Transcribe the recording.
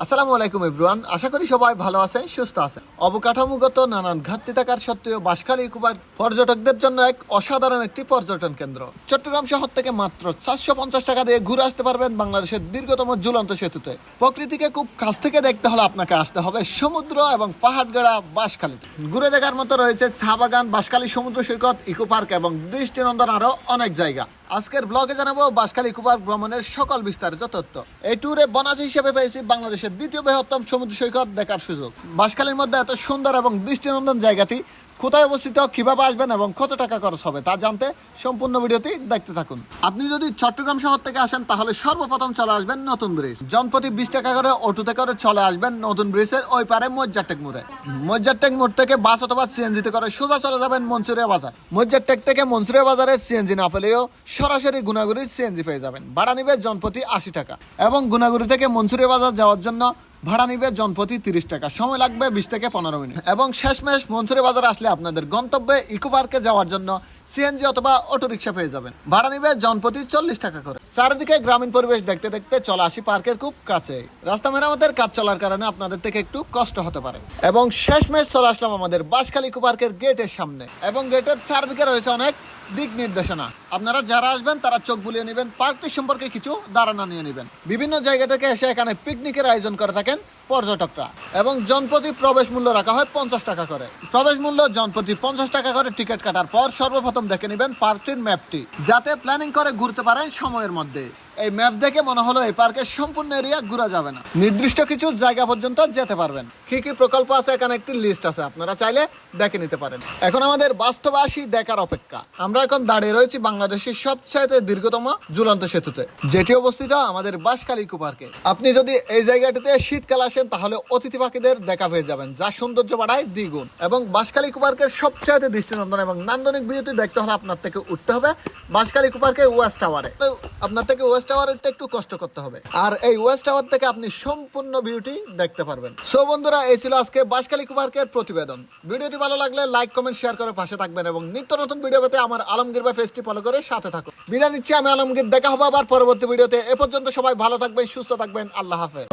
আসসালামু আলাইকুম এভরিওয়ান, আশা করি সবাই ভালো আছেন, সুস্থ আছেন। অবকাঠামোগত নানান ঘাটতি থাকার সত্ত্বেও বাঁশখালী ইকোপার্ক পর্যটকদের জন্য এক অসাধারণ একটি পর্যটন কেন্দ্র। চট্টগ্রাম শহর থেকে মাত্র 450 টাকা দিয়ে ঘুরে আসতে পারবেন বাংলাদেশের দীর্ঘতম ঝুলন্ত সেতুতে। প্রকৃতিকে খুব কাছ থেকে দেখতে হলে আপনাকে আসতে হবে সমুদ্র এবং পাহাড়গড়া বাঁশখালীতে। ঘুরে দেখার মতো রয়েছে চা বাগান, বাঁশখালী সমুদ্র সৈকত, ইকো পার্ক এবং দৃষ্টিনন্দন আরো অনেক জায়গা। আজকের ব্লগে জানাবো বাঁশখালী ইকো পার্ক ভ্রমণের সকল বিস্তারিত তথ্য। এই ট্যুরে বোনাস হিসেবে পেয়েছি বাংলাদেশের দ্বিতীয় বৃহত্তম সমুদ্র সৈকত দেখার সুযোগ। বাঁশখালীর মধ্যে এত সুন্দর এবং দৃষ্টিনন্দন জায়গাটি কোথায় অবস্থিত, কিভাবে আসবেন এবং কত টাকা খরচ হবে তা জানতে সম্পূর্ণ ভিডিওটি দেখতে থাকুন। আপনি যদি চট্টগ্রাম শহর থেকে আসেন তাহলে সর্বপ্রথম চলে আসবেন নতুন ব্রিজ। জনপ্রতি 20 টাকা করে অটোতে করে চলে আসবেন নতুন ব্রিজের ওই পারে মজ্জারটেক মোড়ে। মজ্জারটেক মোড় থেকে বাস অথবা সিএনজিতে করে সোজা চলে যাবেন মনসুরিয়া বাজার। মজ্জারটেক থেকে মনসুরিয়া বাজারের সিএনজি না পেলেও সরাসরি গুনাগুড়ির সিএনজি পেয়ে যাবেন। ভাড়া নিবে জনপ্রতি 80 টাকা এবং গুনাগুড়ি থেকে মনসুরিয়া বাজার যাওয়ার জন্য ভাড়া নিবে জনপ্রতি 30 টাকা। সময় লাগবে 20 থেকে 15 মিনিট। এবং শেষমেশ মনসুরিয়া বাজার আসলে আপনাদের গন্তব্যে ইকো পার্কে যাওয়ার জন্য সিএনজি অথবা অটোরিকশা পেয়ে যাবেন। ভাড়া নিবে জনপ্রতি 40 টাকা করে। চারিদিকে গ্রামীণ পরিবেশ দেখতে দেখতে চলে আসি পার্কের খুব কাছে। রাস্তা মেরামতের কাজ চলার কারণে আপনাদের থেকে একটু কষ্ট হতে পারে। এবং শেষমেশ চলে আসলাম আমাদের বাঁশখালী ইকো পার্কের গেটের সামনে। এবং গেটের চারদিকে রয়েছে অনেক দিক নির্দেশনা। আপনারা যারা আসবেন তারা চোখ বুলিয়ে নেবেন, পার্কটি সম্পর্কে কিছু ধারণা নিয়ে নেবেন। বিভিন্ন জায়গা থেকে এসে এখানে পিকনিকের আয়োজন করে থাকেন পর্যটকরা। এবং জনপ্রতি প্রবেশ মূল্য রাখা হয় 50 টাকা করে। প্রবেশ মূল্য জনপ্রতি 50 টাকা করে। টিকিট কাটার পর সর্বপ্রথম দেখে নেবেন পার্কটির ম্যাপটি, যাতে প্ল্যানিং করে ঘুরতে পারেন সময়ের মধ্যে। এই ম্যাপ দেখে মনে হলো এই পার্কের সম্পূর্ণ এরিয়া ঘোরা যাবে না, নির্দিষ্ট কিছু জায়গা পর্যন্ত যেতে পারবেন। কি কি প্রকল্প আছে এখানে একটি লিস্ট আছে, আপনারা চাইলে দেখে নিতে পারেন। এখন আমাদের বাস্তবে আসি দেখার অপেক্ষা। আমরা এখন দাঁড়িয়ে রয়েছি বাংলাদেশের সবচেয়ে দীর্ঘতম ঝুলন্ত সেতুতে, যেটি অবস্থিত আমাদের বাঁশখালী ইকো পার্কে। আপনি যদি এই জায়গাটিতে শীতকাল আসেন তাহলে অতিথি পাখিদের দেখা পেয়ে যাবেন, যা সৌন্দর্য বাড়ায় দ্বিগুণ। এবং বাঁশখালী ইকো পার্কের সবচেয়ে দৃষ্টিনন্দন এবং নান্দনিক ভিউটি দেখতে হলে আপনার থেকে উঠতে হবে বাঁশখালী ইকো পার্কের ওয়াচ টাওয়ারে। আপনার থেকে ওয়াচ টাওয়ারটা একটু কষ্ট করতে হবে, আর এই ওয়াচ টাওয়ার থেকে আপনি সম্পূর্ণ ভিউটি দেখতে পারবেন। সো বন্ধুরা, এই ছিল আজকে বাঁশখালী ইকো পার্কের প্রতিবেদন। ভিডিওটি ভালো লাগলে লাইক, কমেন্ট, শেয়ার করে পাশে থাকবেন এবং নিত্য নতুন ভিডিও পেতে আমার আলমগীর ভাই পেজটি ফলো করে সাথে থাকুন। বিদায় নিচ্ছি আমি আলমগীর, দেখা হবে আবার পরবর্তী ভিডিওতে। এ পর্যন্ত সবাই ভালো থাকবেন, সুস্থ থাকবেন, আল্লাহ হাফেজ।